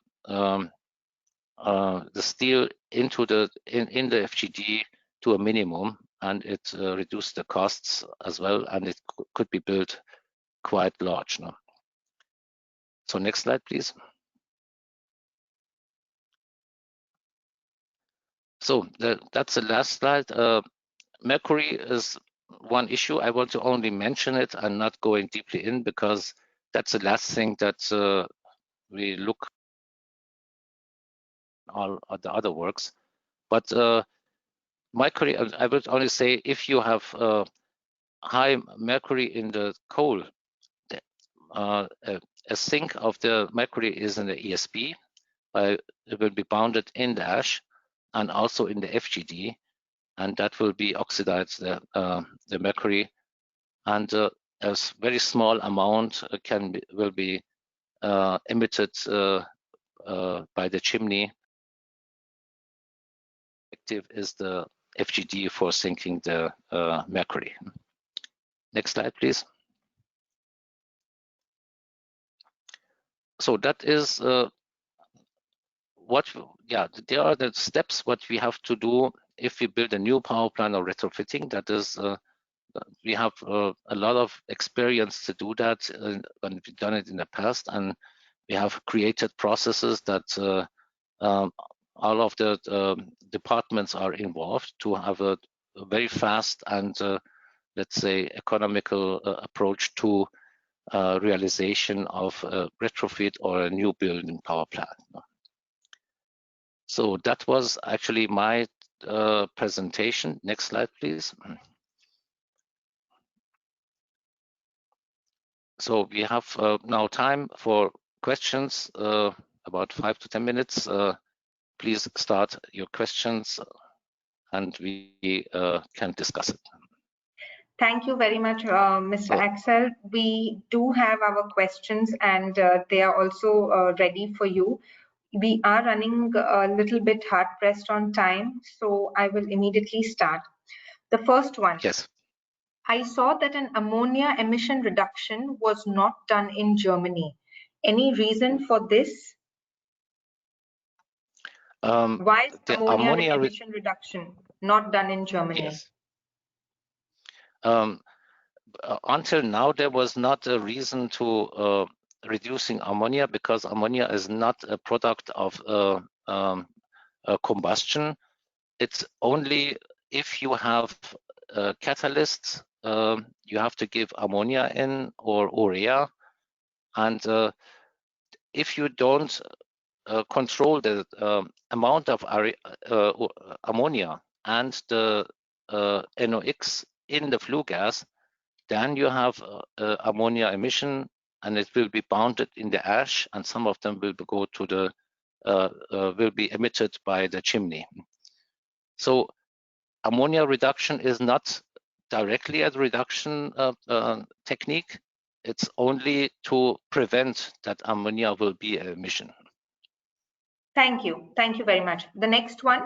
steel into in the FGD to a minimum, and it reduces the costs as well, and it could be built quite large. No? So next slide, please. So that's the last slide. Mercury is one issue. I want to only mention it and not going deeply in, because that's the last thing that we look all at the other works. But Mercury, I would only say, if you have high mercury in the coal, a sink of the mercury is in the ESP. It will be bounded in the ash and also in the FGD, and that will be oxidized the mercury, and a very small amount will be emitted by the chimney. Active is the FGD for sinking the mercury. Next slide, please. So that is there are the steps what we have to do if we build a new power plant or retrofitting. That is, we have a lot of experience to do that, and we've done it in the past, and we have created processes that all of the departments are involved to have a very fast and let's say economical approach to realization of a retrofit or a new building power plant. So that was actually my presentation. Next slide, please. So we have now time for questions, about 5 to 10 minutes. please start your questions and we can discuss it. Thank you very much, Mr. Axel. We do have our questions and they are also ready for you. We are running a little bit hard pressed on time, so I will immediately start. The first one. Yes. I saw that an ammonia emission reduction was not done in Germany. Any reason for this? Why is the ammonia emission reduction not done in Germany? Yes. Until now, there was not a reason to reducing ammonia because ammonia is not a product of combustion. It's only if you have catalysts, you have to give ammonia in or urea, and if you don't control the amount of ammonia and the NOx in the flue gas, then you have ammonia emission, and it will be bounded in the ash, and some of them will go to the will be emitted by the chimney. So ammonia reduction is not directly a reduction technique. It's only to prevent that ammonia will be an emission. Thank you. Thank you very much. The next one.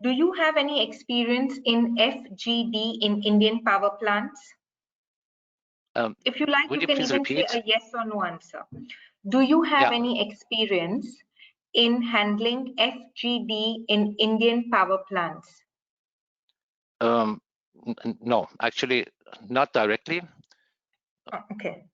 Do you have any experience in FGD in Indian power plants? If you like, you can even repeat? say a yes or no answer. Do you have any experience in handling FGD in Indian power plants? No, actually, not directly. Oh, okay.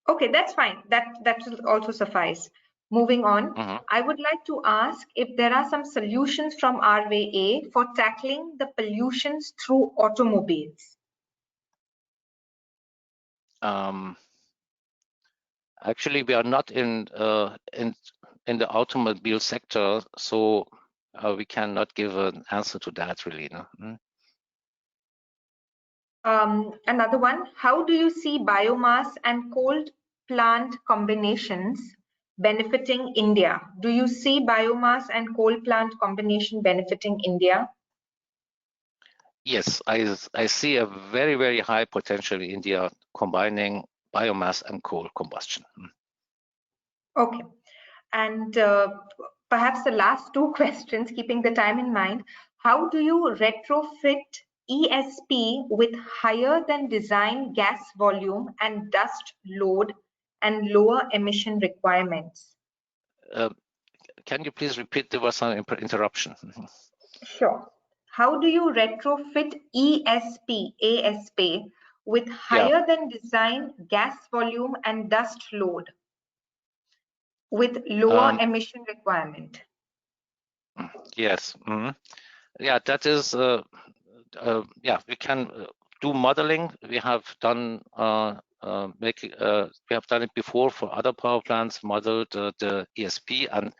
Okay, that's fine. That will also suffice. Moving on, I would like to ask if there are some solutions from RWA for tackling the pollutions through automobiles. Actually, we are not in the automobile sector, so we cannot give an answer to that, really. No? Another one, how do you see biomass and coal plant combinations benefiting India? Do you see biomass and coal plant combination benefiting India? Yes, I see a very, very high potential in India combining biomass and coal combustion. Okay. And perhaps the last two questions, keeping the time in mind, how do you retrofit ESP with higher than design gas volume and dust load and lower emission requirements? Can you please repeat? There was some interruption. Sure. How do you retrofit ASP with higher than design gas volume and dust load with lower emission requirement? Yes. Yeah, that is. Yeah, we can do modeling. We have done we have done it before for other power plants, modeled the ESP, and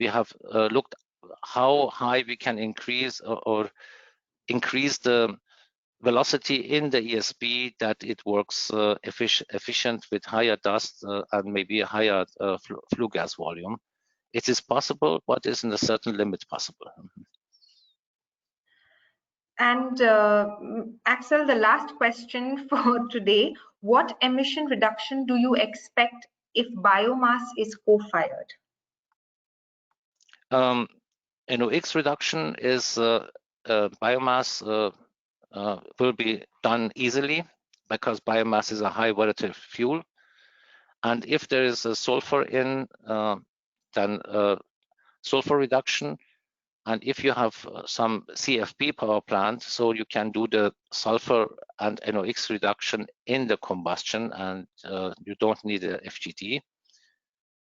we have looked how high we can increase or increase the velocity in the ESP that it works efficient with higher dust and maybe a higher flue gas volume. It is possible, but is in a certain limit possible. And Axel, the last question for today, what emission reduction do you expect if biomass is co-fired? NOx reduction is biomass will be done easily because biomass is a high volatile fuel. And if there is a sulfur in, then sulfur reduction. And if you have some CFP power plant, so you can do the sulfur and NOx reduction in the combustion, and you don't need a FGD.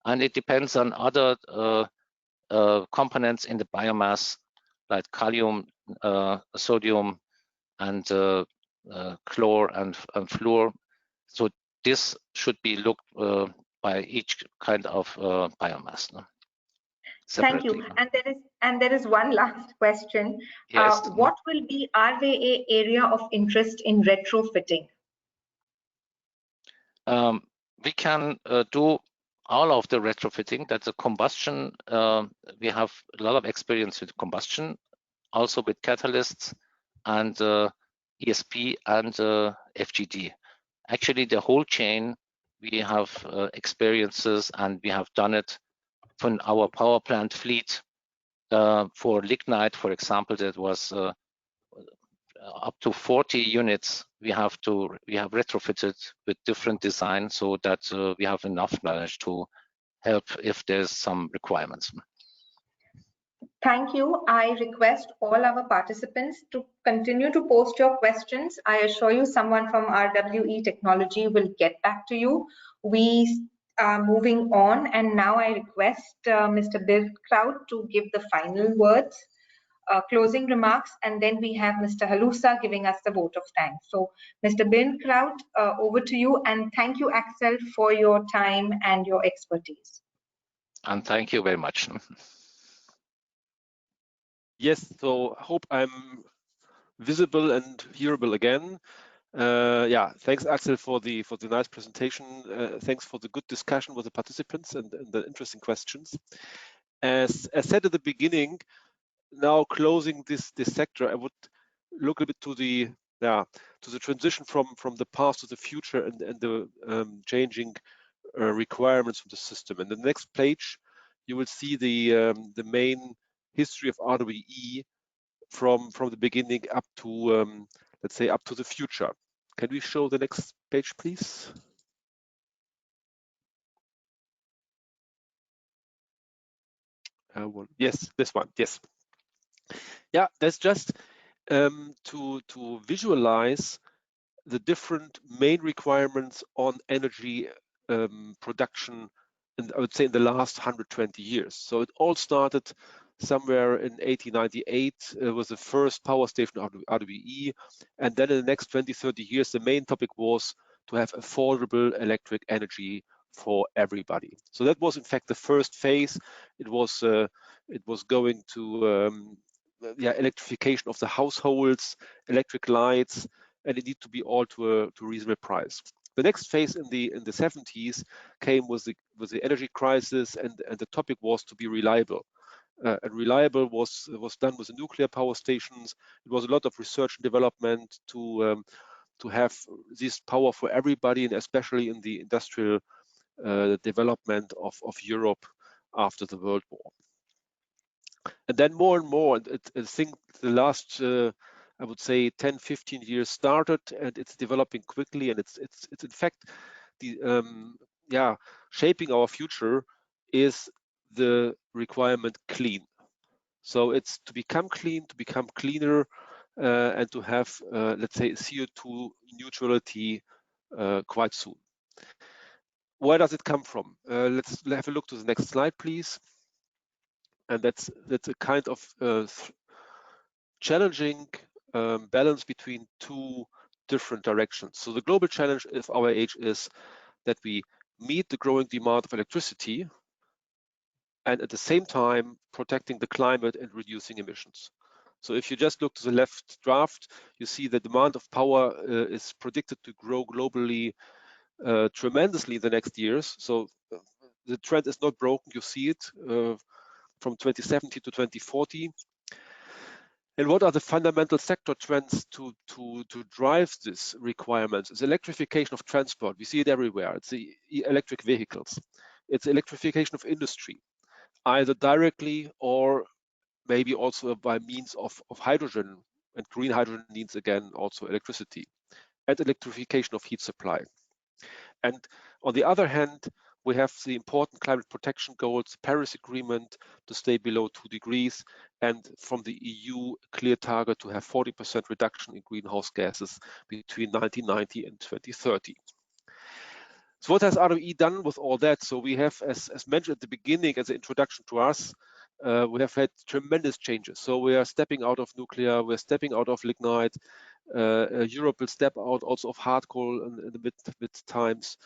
And it depends on other components in the biomass, like kalium, sodium, and chlor and fluor. So this should be looked by each kind of biomass. No? Thank you. And there is one last question. Yes. What will be RWA area of interest in retrofitting? We can do all of the retrofitting. That's a combustion. We have a lot of experience with combustion, also with catalysts and ESP and FGD. Actually, the whole chain, we have experiences, and we have done it from our power plant fleet. For lignite, for example, that was up to 40 units we have retrofitted with different designs, so that we have enough knowledge to help if there's some requirements. Thank you. I request all our participants to continue to post your questions. I assure you someone from RWE Technology will get back to you. We are moving on, and now I request Mr. Birkraut to give the final words, closing remarks, and then we have Mr. Halusa giving us the vote of thanks. So Mr. Birkraut, over to you, and thank you, Axel, for your time and your expertise. And thank you very much. Yes, so I hope I'm visible and hearable again. Yeah, thanks, Axel, for the nice presentation. Thanks for the good discussion with the participants and the interesting questions. As said at the beginning, now closing this sector, I would look a bit to the transition from the past to the future and the changing requirements of the system. And the next page, you will see the main history of RWE from the beginning up to let's say up to the future. Can we show the next page, please? Yes, this one. Yes. Yeah, that's just to visualize the different main requirements on energy production, and I would say in the last 120 years. So it all started somewhere in 1898 was the first power station of RWE, and then in the next 20-30 years the main topic was to have affordable electric energy for everybody. So that was in fact the first phase. It was going to electrification of the households, electric lights, and it needed to be all to a reasonable price. The next phase in the 70s came with the energy crisis, and the topic was to be reliable. And reliable was done with the nuclear power stations. It was a lot of research and development to have this power for everybody, and especially in the industrial development of Europe after the World War. And then more and more, I think the last I would say 10-15 years started, and it's developing quickly, and it's in fact the shaping our future is the requirement clean. So it's to become clean, to become cleaner, and to have let's say CO2 neutrality quite soon. Where does it come from? Let's have a look to the next slide, please. And that's a kind of challenging balance between two different directions. So the global challenge of our age is that we meet the growing demand of electricity, and at the same time protecting the climate and reducing emissions. So if you just look to the left draft, you see the demand of power is predicted to grow globally tremendously in the next years. So the trend is not broken. You see it from 2070 to 2040. And what are the fundamental sector trends to drive this requirements? It's electrification of transport. We see it everywhere. It's the electric vehicles. It's electrification of industry, either directly or maybe also by means of hydrogen, and green hydrogen needs again also electricity, and electrification of heat supply. And on the other hand, we have the important climate protection goals, the Paris Agreement to stay below 2 degrees, and from the EU, clear target to have 40% reduction in greenhouse gases between 1990 and 2030. So what has RWE done with all that? So we have, as mentioned at the beginning, as an introduction to us, we have had tremendous changes. So we are stepping out of nuclear, we're stepping out of lignite. Europe will step out also of hard coal in the mid times,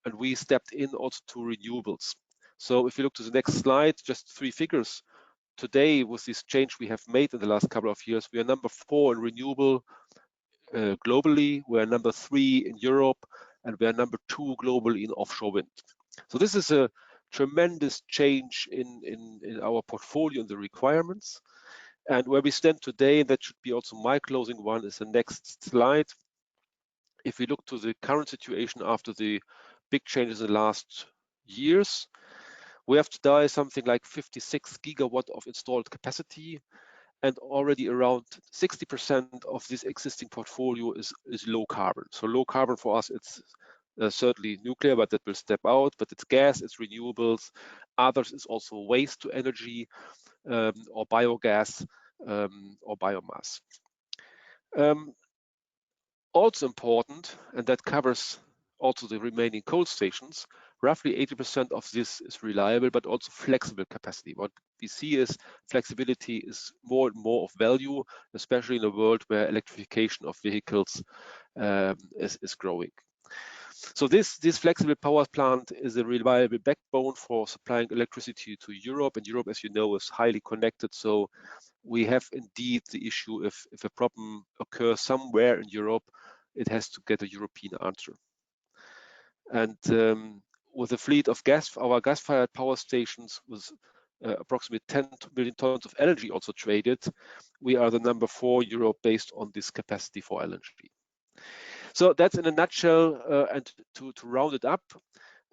and we stepped in also to renewables. So if you look to the next slide, just 3 figures. Today, with this change we have made in the last couple of years, we are number 4 in renewable globally. We are number 3 in Europe, and we are number 2 globally in offshore wind. So this is a tremendous change in our portfolio and the requirements. And where we stand today, that should be also my closing one, is the next slide. If we look to the current situation after the big changes in the last years, we have today something like 56 gigawatt of installed capacity, and already around 60% of this existing portfolio is low carbon. So low carbon for us, it's certainly nuclear, but that will step out, but it's gas, it's renewables. Others is also waste to energy, or biogas, or biomass. Also important, and that covers also the remaining coal stations, roughly 80% of this is reliable, but also flexible capacity. What we see is flexibility is more and more of value, especially in a world where electrification of vehicles is growing. So this flexible power plant is a reliable backbone for supplying electricity to Europe, and Europe, as you know, is highly connected. So we have indeed the issue, if a problem occurs somewhere in Europe, it has to get a European answer. And with a fleet of our gas-fired power stations with approximately 10 million tons of LNG also traded, we are the number 4 Europe based on this capacity for LNG. So that's in a nutshell, and to round it up,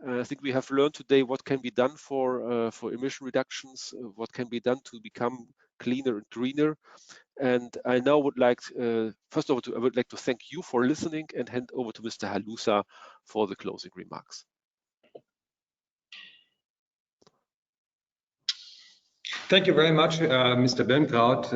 I think we have learned today what can be done for emission reductions, what can be done to become cleaner and greener. And I now would like, first of all, I would like to thank you for listening and hand over to Mr. Halusa for the closing remarks. Thank you very much, Mr. Birnkraut.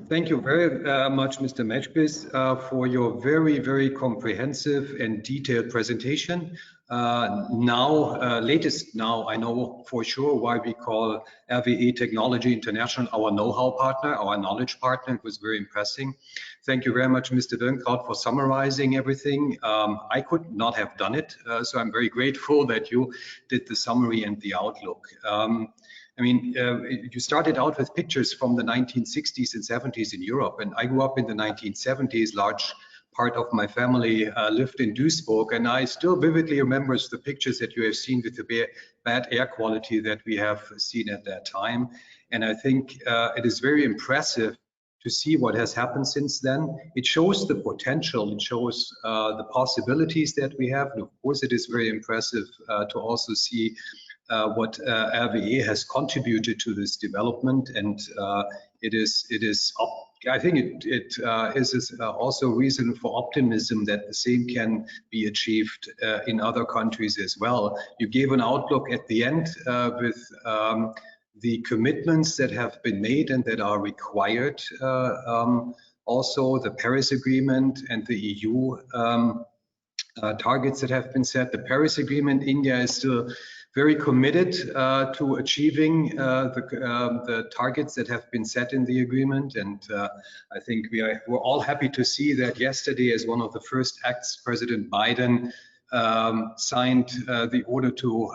Thank you very much, Mr. Mechbis, for your very, very comprehensive and detailed presentation. Latest now, I know for sure why we call RWE Technology International our know-how partner, our knowledge partner. It was very impressive. Thank you very much, Mr. Birnkraut, for summarizing everything. I could not have done it, so I'm very grateful that you did the summary and the outlook. I mean, you started out with pictures from the 1960s and 70s in Europe, and I grew up in the 1970s. Large part of my family lived in Duisburg, and I still vividly remember the pictures that you have seen with the bad air quality that we have seen at that time. And I think it is very impressive to see what has happened since then. It shows the potential, it shows the possibilities that we have. And of course, it is very impressive to also see what RWE has contributed to this development, and I think it is also a reason for optimism that the same can be achieved in other countries as well. You gave an outlook at the end with the commitments that have been made and that are required. Also, the Paris Agreement and the EU targets that have been set. The Paris Agreement, India is still very committed to achieving the targets that have been set in the agreement, and I think we're all happy to see that yesterday, as one of the first acts, President Biden signed the order to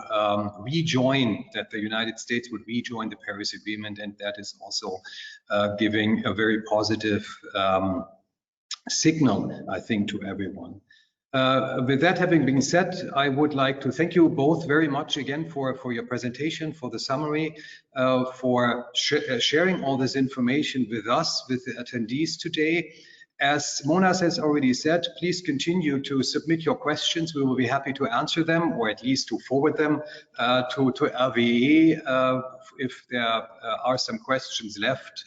rejoin, that the United States would rejoin the Paris Agreement, and that is also giving a very positive signal, I think, to everyone. With that having been said, I would like to thank you both very much again for your presentation, for the summary, for sharing all this information with us, with the attendees today. As Monas has already said, please continue to submit your questions. We will be happy to answer them, or at least to forward them to RWE if there are some questions left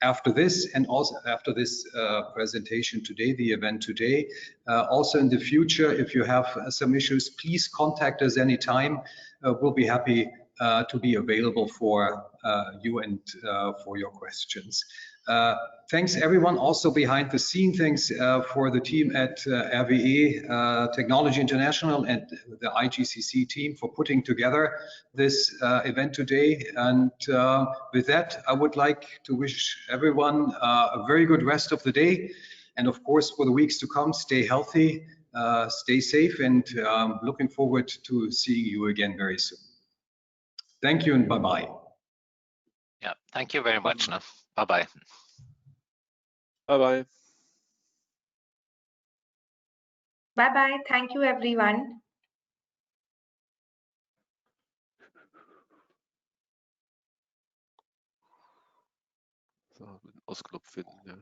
after this, and also after this presentation today, the event today. Also in the future, if you have some issues, please contact us anytime. We'll be happy to be available for you and for your questions. Thanks everyone also behind the scene. Thanks for the team at RWE Technology International and the IGCC team for putting together this event today. And with that, I would like to wish everyone a very good rest of the day. And of course, for the weeks to come, stay healthy, stay safe, and looking forward to seeing you again very soon. Thank you and bye-bye. Yeah, thank you very much. Bye-bye. Bye-bye. Bye-bye. Thank you, everyone. So, Ausknopf finden, ja.